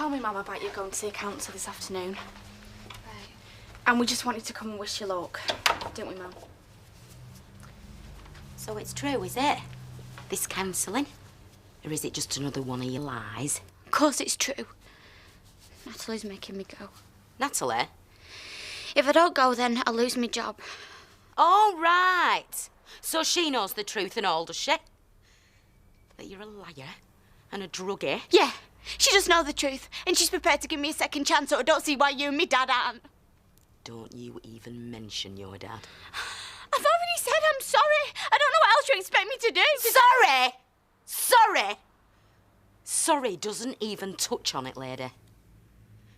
told me, Mum, about you going to see a counsellor this afternoon. Right. And we just wanted to come and wish you luck, didn't we, Mum? So it's true, is it? This counselling? Or is it just another one of your lies? Of course it's true. Natalie's making me go. Natalie? If I don't go, then I'll lose my job. Oh, right. So she knows the truth and all, does she? That you're a liar and a druggie? Yeah, she does know the truth, and she's prepared to give me a second chance, so I don't see why you and me dad aren't. Don't you even mention your dad. I've already said I'm sorry. I don't know what else you expect me to do. Sorry? Sorry? Sorry doesn't even touch on it, lady.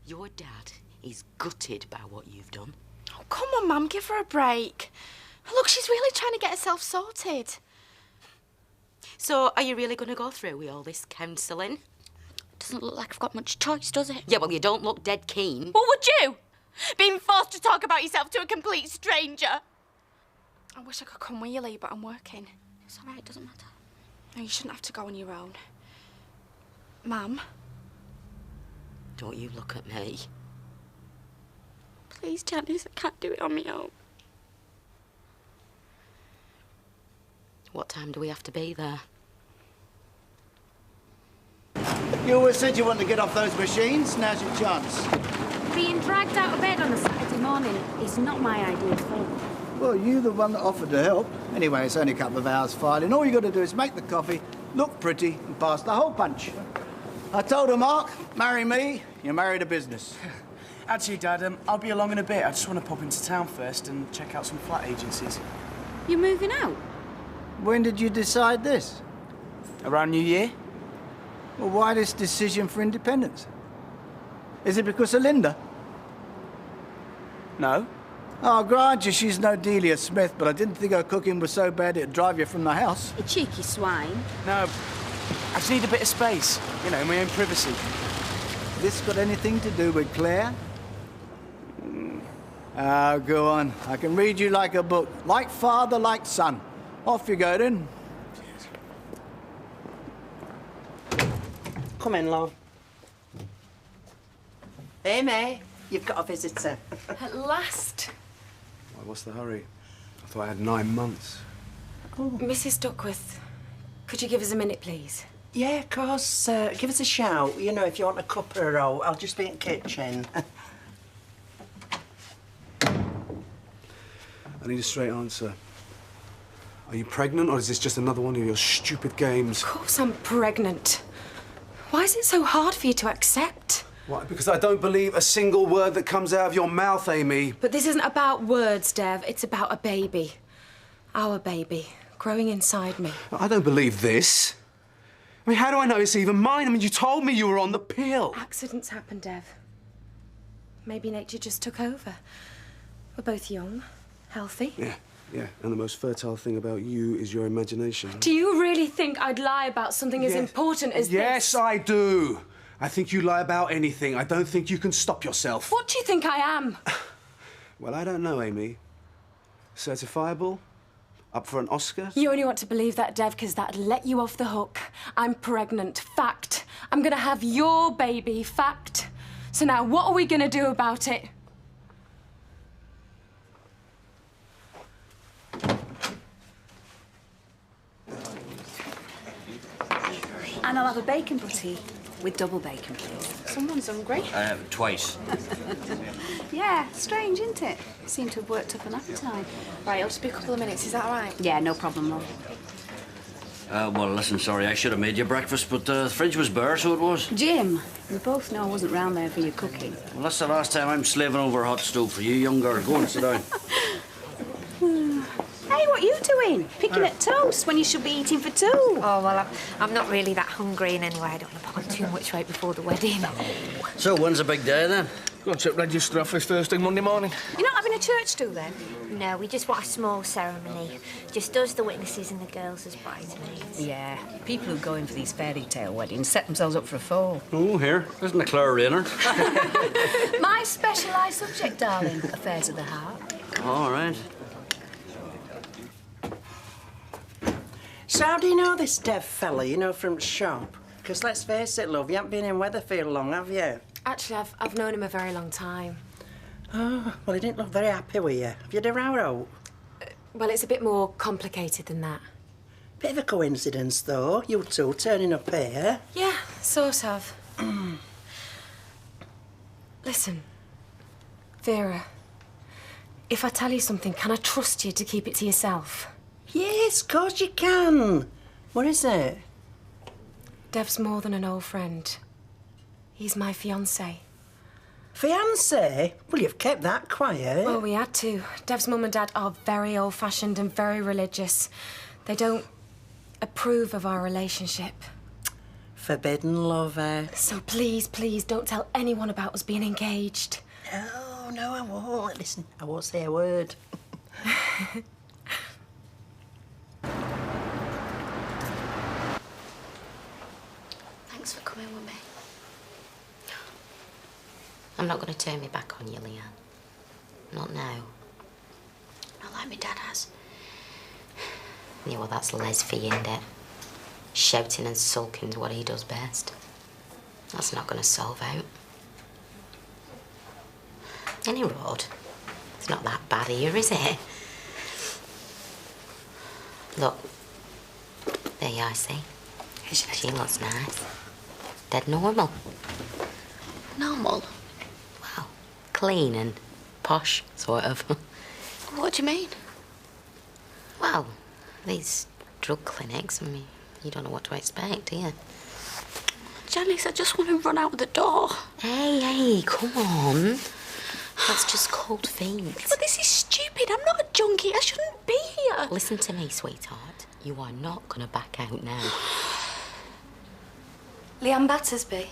Your dad is gutted by what you've done. Oh, come on, Mum, give her a break. Look, she's really trying to get herself sorted. So, are you really going to go through with all this counselling? Doesn't look like I've got much choice, does it? Yeah, well, you don't look dead keen. Well, would you? Being forced to talk about yourself to a complete stranger. I wish I could come with you, Lee, but I'm working. It's all right, it doesn't matter. No, you shouldn't have to go on your own. Mum? Don't you look at me. Please, Janice, I can't do it on my own. What time do we have to be there? You always said you wanted to get off those machines. Now's your chance. Being dragged out of bed on a Saturday morning is not my idea of fun. Well, you're the one that offered to help. Anyway, it's only a couple of hours filing. All you got to do is make the coffee, look pretty, and pass the hole punch. I told her, Mark, marry me, you marry the business. Actually, Dad, I'll be along in a bit. I just want to pop into town first and check out some flat agencies. You're moving out? When did you decide this? Around New Year? Well, why this decision for independence? Is it because of Linda? No. I'll grant you she's no Delia Smith, but I didn't think her cooking was so bad it'd drive you from the house. You cheeky swine. No. I just need a bit of space. You know, my own privacy. This got anything to do with Claire? Oh, go on. I can read you like a book. Like father, like son. Off you go, then. Come in, Lon. Hey, May. You've got a visitor. At last. Why, what's the hurry? I thought I had 9 months. Oh. Mrs. Duckworth, could you give us a minute, please? Yeah, of course. Give us a shout. You know, if you want a cup or a roll, I'll just be in the kitchen. I need a straight answer. Are you pregnant, or is this just another one of your stupid games? Of course I'm pregnant. Why is it so hard for you to accept? Why? Because I don't believe a single word that comes out of your mouth, Amy. But this isn't about words, Dev. It's about a baby. Our baby, growing inside me. I don't believe this. I mean, how do I know it's even mine? I mean, you told me you were on the pill. Accidents happen, Dev. Maybe nature just took over. We're both young, healthy. Yeah, and the most fertile thing about you is your imagination. Do you really think I'd lie about something as important as this? Yes, I do. I think you lie about anything. I don't think you can stop yourself. What do you think I am? Well, I don't know, Amy. Certifiable? Up for an Oscar? You only want to believe that, Dev, because that'd let you off the hook. I'm pregnant. Fact. I'm gonna have your baby. Fact. So now what are we gonna do about it? And I'll have a bacon butty with double bacon, please. Someone's hungry. Twice. Yeah, strange, isn't it? Seem to have worked up an appetite. Right, it'll just be a couple of minutes, is that all right? Yeah, no problem, love. Well, listen, sorry, I should have made you breakfast, but the fridge was bare, so it was. Jim, we both know I wasn't round there for your cooking. Well, that's the last time I'm slaving over a hot stove for you, young girl. Go on, sit down. Hey, what are you doing? Picking at toast when you should be eating for two. Oh, well, I'm not really that hungry, and anyway, I don't want to put on too much weight before the wedding. So, when's the big day, then? Go and take register office first thing Monday morning. You're not having a church do, then? No, we just want a small ceremony. Just us, the witnesses, and the girls as bridesmaids. Yeah, people who go in for these fairy tale weddings set themselves up for a fall. Oh, here. Isn't a Claire Rayner? My specialised subject, darling. Affairs of the heart. All right. So how do you know this Dev fella, you know, from the shop? Because let's face it, love, you haven't been in Weatherfield long, have you? Actually, I've known him a very long time. Oh, well, he didn't look very happy with you. Have you had a row out? Well, it's a bit more complicated than that. Bit of a coincidence, though, you two turning up here. Yeah, sort of. Listen, Vera, if I tell you something, can I trust you to keep it to yourself? Yes, of course you can. What is it? Dev's more than an old friend. He's my fiancé. Fiancé? Well, you've kept that quiet. Well, we had to. Dev's mum and dad are very old-fashioned and very religious. They don't approve of our relationship. Forbidden lover. So please, please, don't tell anyone about us being engaged. No, I won't. Listen, I won't say a word. Thanks for coming with me. I'm not going to turn my back on you, Leanne. Not now. Not like my dad has. Yeah, well, that's Les for you, isn't it? Shouting and sulking's what he does best. That's not going to solve out. Any road. It's not that bad here, is it? Look. There you are, see? She looks nice. Dead normal. Normal? Well, clean and posh, sort of. What do you mean? Well, these drug clinics, I mean, you don't know what to expect, do you? Janice, I just want to run out the door. Hey, come on. That's just cold feet. But this is stupid. I'm not a junkie. I shouldn't be here. Listen to me, sweetheart. You are not going to back out now. Leanne Battersby,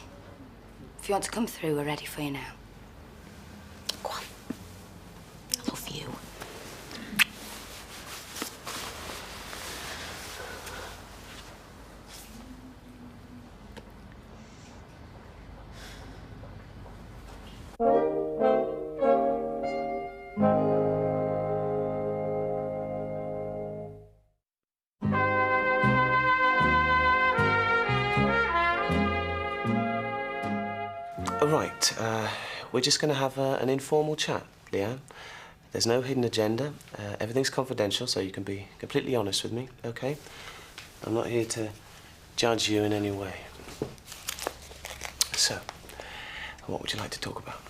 if you want to come through, we're ready for you now. Go on. I love you. Right, we're just going to have an informal chat, Leanne. There's no hidden agenda. Everything's confidential, so you can be completely honest with me, okay? I'm not here to judge you in any way. So, what would you like to talk about?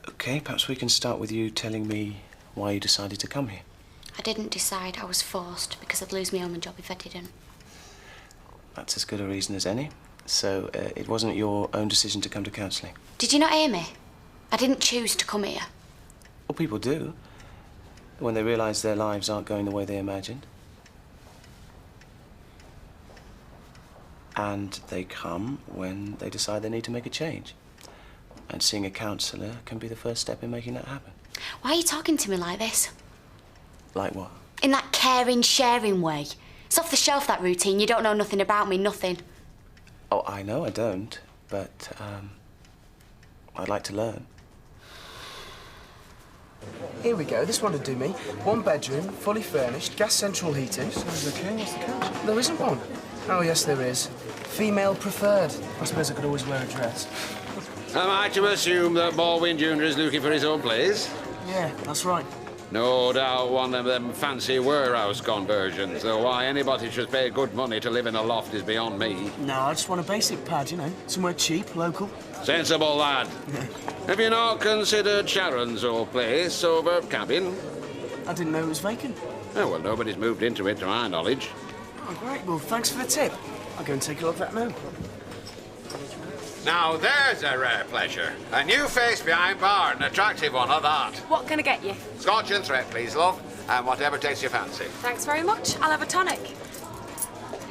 Okay, perhaps we can start with you telling me why you decided to come here. I didn't decide. I was forced because I'd lose my own job if I didn't. That's as good a reason as any. So, it wasn't your own decision to come to counselling? Did you not hear me? I didn't choose to come here. Well, people do. When they realise their lives aren't going the way they imagined. And they come when they decide they need to make a change. And seeing a counsellor can be the first step in making that happen. Why are you talking to me like this? Like what? In that caring, sharing way. It's off the shelf, that routine. You don't know nothing about me, nothing. Oh, I know I don't, but, I'd like to learn. Here we go, this one would do me. 1 bedroom, fully furnished, gas central heating. Sounds okay, what's the catch? There isn't one. Oh, yes, there is. Female preferred. I suppose I could always wear a dress. Am I to assume that Baldwin Jr. is looking for his own place? Yeah, that's right. No doubt one of them fancy warehouse conversions, though why anybody should pay good money to live in a loft is beyond me. No, I just want a basic pad, you know, somewhere cheap, local. Sensible lad. Have you not considered Sharon's old place over cabin? I didn't know it was vacant. Oh, well, nobody's moved into it to my knowledge. Oh, great. Well, thanks for the tip. I'll go and take a look at that now. Now, there's a rare pleasure. A new face behind bar, an attractive one at that. What can I get you? Scotch and threat, please, love, and whatever takes your fancy. Thanks very much. I'll have a tonic.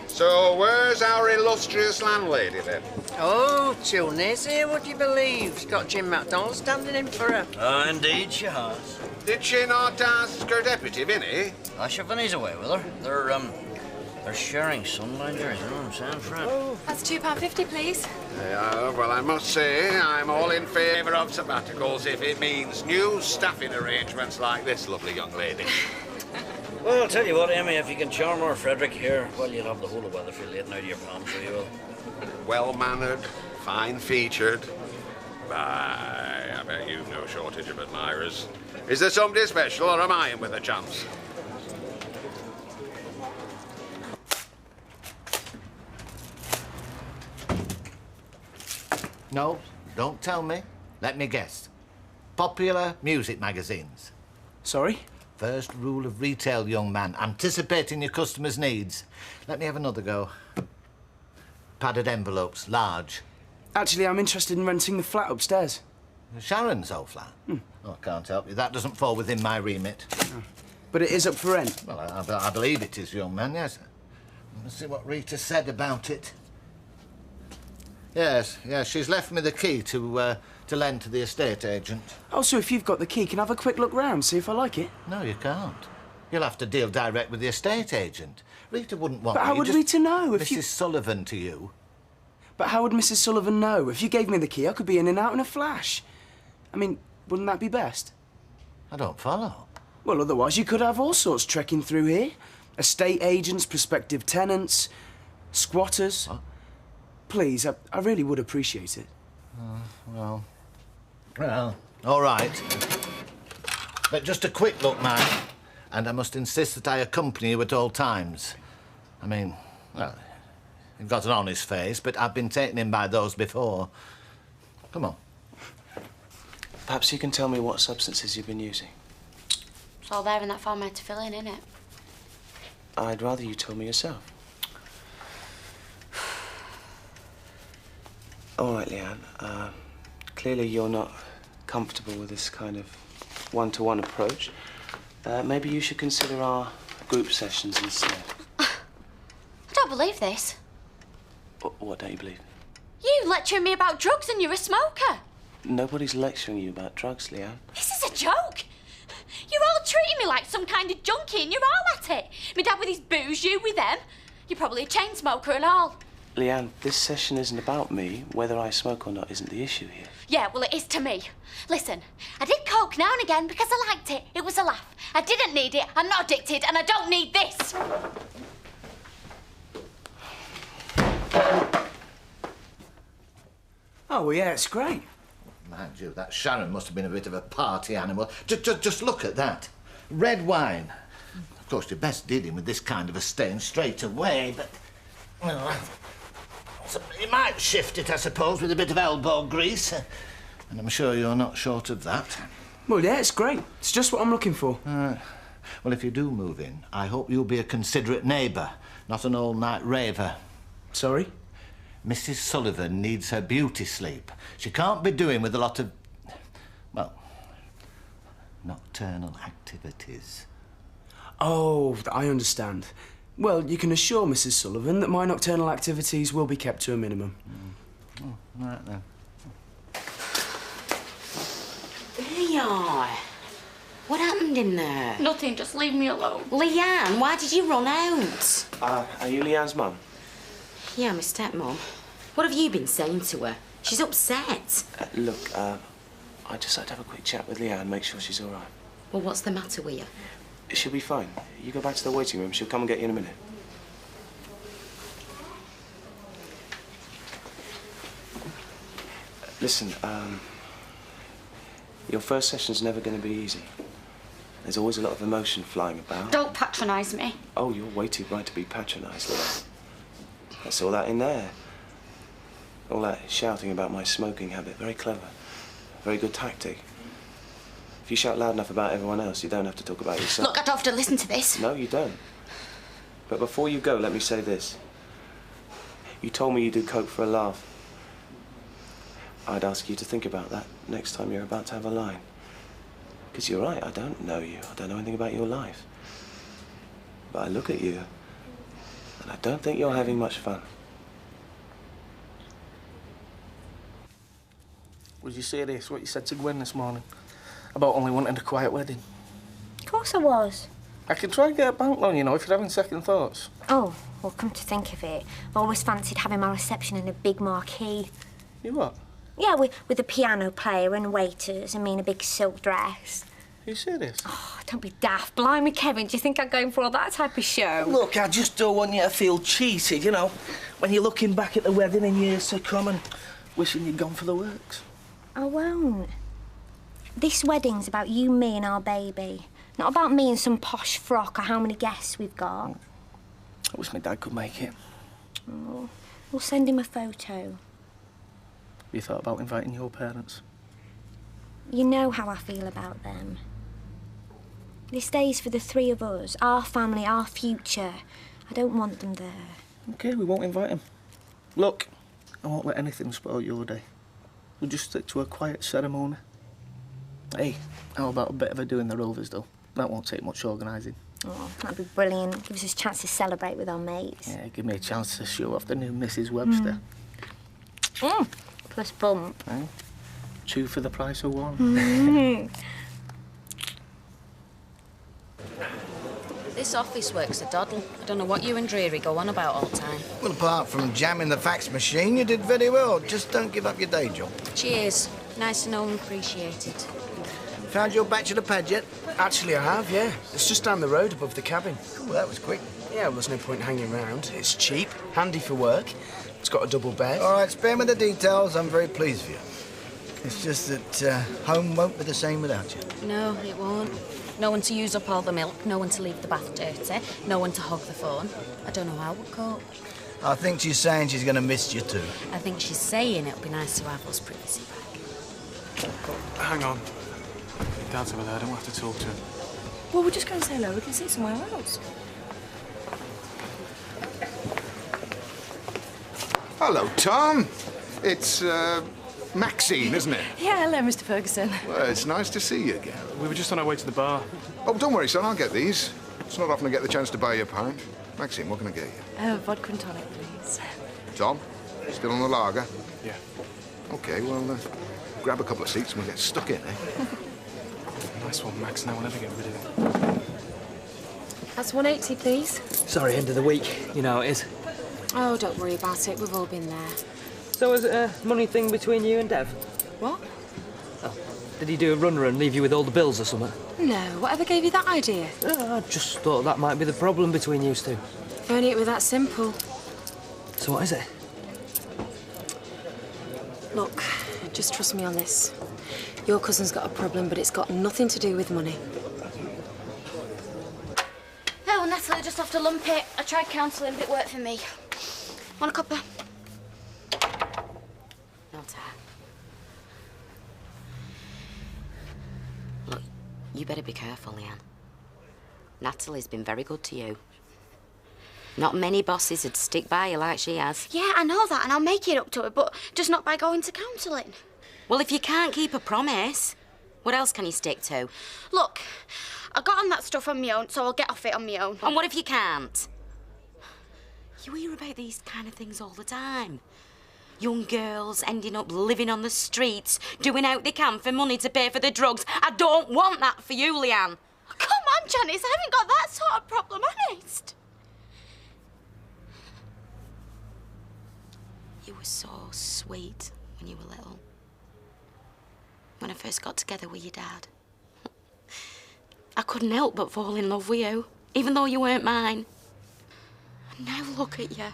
So, where's our illustrious landlady, then? Oh, Chilney's here, would you believe? She's got Jim MacDonald standing in for her. Oh, indeed she has. Did she not ask her deputy, Vinny? Asher Vinny's away with her. They're sharing sunbinders, you know what I'm saying, Fred? Oh. That's £2.50, please. Well, I must say, I'm all in favour of sabbaticals if it means new staffing arrangements like this lovely young lady. Well, I'll tell you what, Amy, if you can charm our Frederick here, well, you'll have the whole of Weatherfield eating out of your palm, so you will. Well-mannered, fine-featured. I bet you've no shortage of admirers. Is there somebody special, or am I in with a chance? No, don't tell me. Let me guess. Popular music magazines. Sorry? First rule of retail, young man. Anticipating your customers' needs. Let me have another go. Padded envelopes, large. Actually, I'm interested in renting the flat upstairs. Sharon's old flat? Oh, I can't help you. That doesn't fall within my remit. Oh. But it is up for rent? Well, I believe it is, young man, yes. Let's see what Rita said about it. Yes, she's left me the key to lend to the estate agent. Oh, so if you've got the key, can I have a quick look round, see if I like it? No, you can't. You'll have to deal direct with the estate agent. Rita wouldn't want But how would Rita know if Mrs. Sullivan to you. But how would Mrs. Sullivan know? If you gave me the key, I could be in and out in a flash. I mean, wouldn't that be best? I don't follow. Well, otherwise you could have all sorts trekking through here. Estate agents, prospective tenants, squatters. What? Please, I really would appreciate it. Well, all right. But just a quick look, man. And I must insist that I accompany you at all times. I mean, well, you've got an honest face, but I've been taken in by those before. Come on. Perhaps you can tell me what substances you've been using. It's all there in that form I had to fill in, innit? I'd rather you told me yourself. All right, Leanne. Clearly you're not comfortable with this kind of one-to-one approach. Maybe you should consider our group sessions instead. I don't believe this. What don't you believe? You lecturing me about drugs and you're a smoker. Nobody's lecturing you about drugs, Leanne. This is a joke. You're all treating me like some kind of junkie and you're all at it. My dad with his booze, you with them. You're probably a chain smoker and all. Leanne, this session isn't about me. Whether I smoke or not isn't the issue here. Yeah, well, it is to me. Listen, I did coke now and again because I liked it. It was a laugh. I didn't need it. I'm not addicted and I don't need this. Oh, well, yeah, it's great. Mind you, that Sharon must have been a bit of a party animal. Just look at that. Red wine. Of course, you're best dealing with this kind of a stain straight away, but... Well, you might shift it, I suppose, with a bit of elbow grease. And I'm sure you're not short of that. Well, yeah, it's great. It's just what I'm looking for. Well, if you do move in, I hope you'll be a considerate neighbour, not an all-night raver. Sorry? Mrs. Sullivan needs her beauty sleep. She can't be doing with a lot of, well, nocturnal activities. Oh, I understand. Well, you can assure Mrs. Sullivan that my nocturnal activities will be kept to a minimum. Oh, right then. There you are. What happened in there? Nothing, just leave me alone. Leanne, why did you run out? Are you Leanne's mum? Yeah, my stepmom. What have you been saying to her? She's upset. Look, I'd just like to have a quick chat with Leanne, make sure she's all right. Well, what's the matter with you? She'll be fine. You go back to the waiting room. She'll come and get you in a minute. Listen, your first session's never going to be easy. There's always a lot of emotion flying about. Don't patronise me. Oh, you're way too bright to be patronised, Leanne. That's all that in there. All that shouting about my smoking habit. Very clever. Very good tactic. If you shout loud enough about everyone else, you don't have to talk about yourself. Look, I don't have to listen to this. No, you don't. But before you go, let me say this. You told me you do coke for a laugh. I'd ask you to think about that next time you're about to have a line. Because you're right, I don't know you. I don't know anything about your life. But I look at you, and I don't think you're having much fun. Was you serious, what you said to Gwen this morning? About only wanting a quiet wedding? Of course I was. I could try and get a bank loan, you know, if you're having second thoughts. Oh, well, come to think of it, I always fancied having my reception in a big marquee. You what? Yeah, with a piano player and waiters and me in a big silk dress. Are you serious? Oh, don't be daft. Blimey, Kevin, do you think I'm going for all that type of show? Look, I just don't want you to feel cheated, you know, when you're looking back at the wedding in years to come and wishing you'd gone for the works. I won't. This wedding's about you, me and our baby. Not about me and some posh frock or how many guests we've got. I wish my dad could make it. Oh, we'll send him a photo. You thought about inviting your parents? You know how I feel about them. This day's for the three of us, our family, our future. I don't want them there. OK, we won't invite them. Look, I won't let anything spoil your day. We'll just stick to a quiet ceremony. Hey, how about a bit of a do in the Rovers, though? That won't take much organising. Oh, that'd be brilliant. Give us a chance to celebrate with our mates. Yeah, give me a chance to show off the new Mrs. Webster. Plus bump. Eh? 2 for the price of 1. This office work's a doddle. I don't know what you and Dreary go on about all the time. Well, apart from jamming the fax machine, you did very well. Just don't give up your day job. Cheers. Nice to know and appreciated. Found your bachelor pad yet? Actually, I have, yeah. It's just down the road above the cabin. Well, that was quick. Yeah, well, there's no point hanging around. It's cheap, handy for work. It's got a double bed. All right, spare me the details. I'm very pleased for you. It's just that home won't be the same without you. No, it won't. No one to use up all the milk, no one to leave the bath dirty, no one to hog the phone. I don't know how we'll cope. I think she's saying she's going to miss you too. I think she's saying it'll be nice to have us privacy back. Hang on. Dad's over there. I don't have to talk to him. Well, we'll just go and say hello. We can sit somewhere else. Hello, Tom. It's, Maxine, isn't it? Yeah, hello, Mr. Ferguson. Well, it's nice to see you again. We were just on our way to the bar. Oh, don't worry, son. I'll get these. It's not often I get the chance to buy you a pint. Maxine, what can I get you? Vodka and tonic, please. Tom, still on the lager? Yeah. OK, well, grab a couple of seats and we'll get stuck in, eh? Nice one, Max. Now we'll never get rid of it. That's 180, please. Sorry, end of the week. You know how it is. Oh, don't worry about it. We've all been there. So is it a money thing between you and Dev? What? Oh, did he do a runner and leave you with all the bills or something? No, whatever gave you that idea? I just thought that might be the problem between you two. If only it were that simple. So what is it? Look, just trust me on this. Your cousin's got a problem, but it's got nothing to do with money. Oh, Natalie, I just have to lump it. I tried counselling, but it worked for me. Want a cuppa? No, Tar. Look, you better be careful, Leanne. Natalie's been very good to you. Not many bosses would stick by you like she has. Yeah, I know that, and I'll make it up to her, but just not by going to counselling. Well, if you can't keep a promise, what else can you stick to? Look, I got on that stuff on my own, so I'll get off it on my own. And what if you can't? You hear about these kind of things all the time. Young girls ending up living on the streets, doing out they can for money to pay for the drugs. I don't want that for you, Leanne. Come on, Janice, I haven't got that sort of problem, honest. You were so sweet when you were little. When I first got together with your dad. I couldn't help but fall in love with you, even though you weren't mine. And now look at you.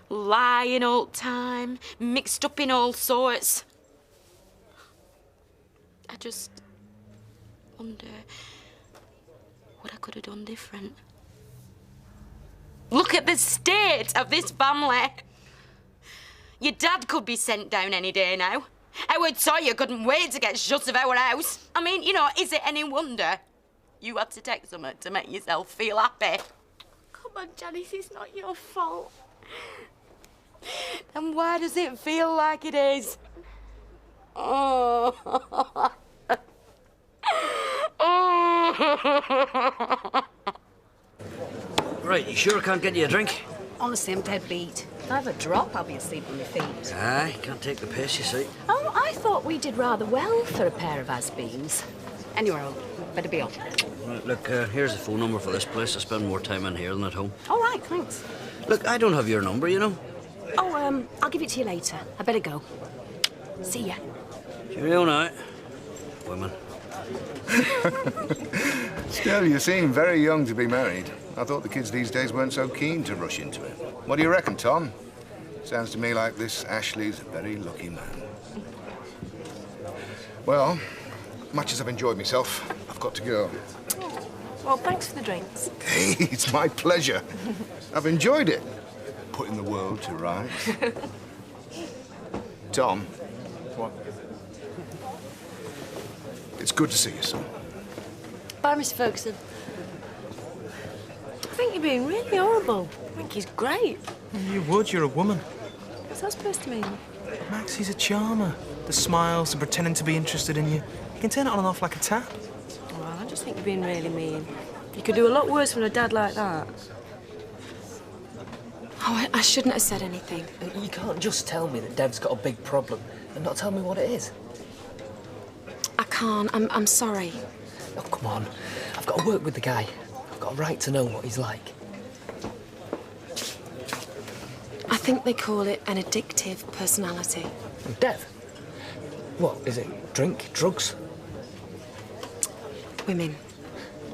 Lying all the time, mixed up in all sorts. I just wonder what I could have done different. Look at the state of this family. Your dad could be sent down any day now. Our Toya couldn't wait to get shut of our house. I mean, you know, is it any wonder you had to take something to make yourself feel happy? Come on, Janice, it's not your fault. Then why does it feel like it is? Oh. Right, you sure I can't get you a drink? Honestly, I'm dead beat. If I have a drop, I'll be asleep on my feet. Aye, can't take the piss, you see. Oh, I thought we did rather well for a pair of has-beens. Anyway, I'll better be on. Right, look, here's the phone number for this place. I spend more time in here than at home. All right, thanks. Look, I don't have your number, you know. Oh, I'll give it to you later. I better go. See ya. Cheerio now. Women. Still, you seem very young to be married. I thought the kids these days weren't so keen to rush into it. What do you reckon, Tom? Sounds to me like this Ashley's a very lucky man. Well, much as I've enjoyed myself, I've got to go. Well, thanks for the drinks. Hey, it's my pleasure. I've enjoyed it. Putting the world to rights. Tom. What? It's good to see you, son. Bye, Mr. Ferguson. I think you're being really horrible. I think he's great. You would, you're a woman. What's that supposed to mean? Max, he's a charmer. The smiles, the pretending to be interested in you. He can turn it on and off like a tap. Well, I just think you're being really mean. You could do a lot worse from a dad like that. Oh, I shouldn't have said anything. You can't just tell me that Dev's got a big problem and not tell me what it is. I can't. I'm sorry. Oh, come on. I've got to work with the guy. I've got a right to know what he's like. I think they call it an addictive personality. And Dev? What, is it drink, drugs? Women.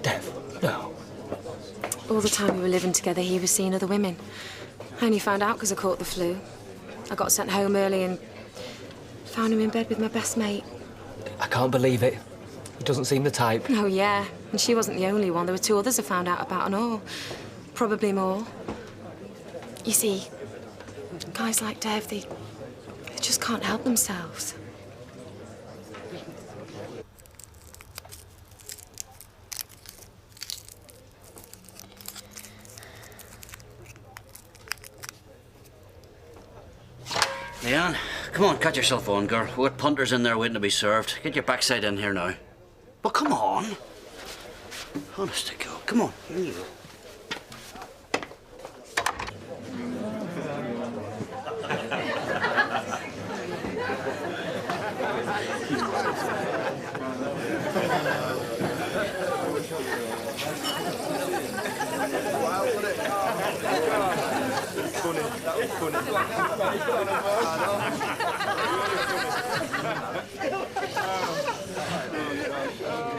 Dev? No. All the time we were living together, he was seeing other women. I only found out because I caught the flu. I got sent home early and found him in bed with my best mate. I can't believe it. He doesn't seem the type. Oh, yeah. And she wasn't the only one. There were 2 others I found out about and all. Probably more. You see, guys like Dev, they just can't help themselves. Leanne, come on, cut yourself on, girl. We've got punters in there waiting to be served. Get your backside in here now. Well, come on. Honest to God, come on. Here you go.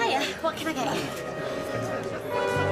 Hiya, what can I get you?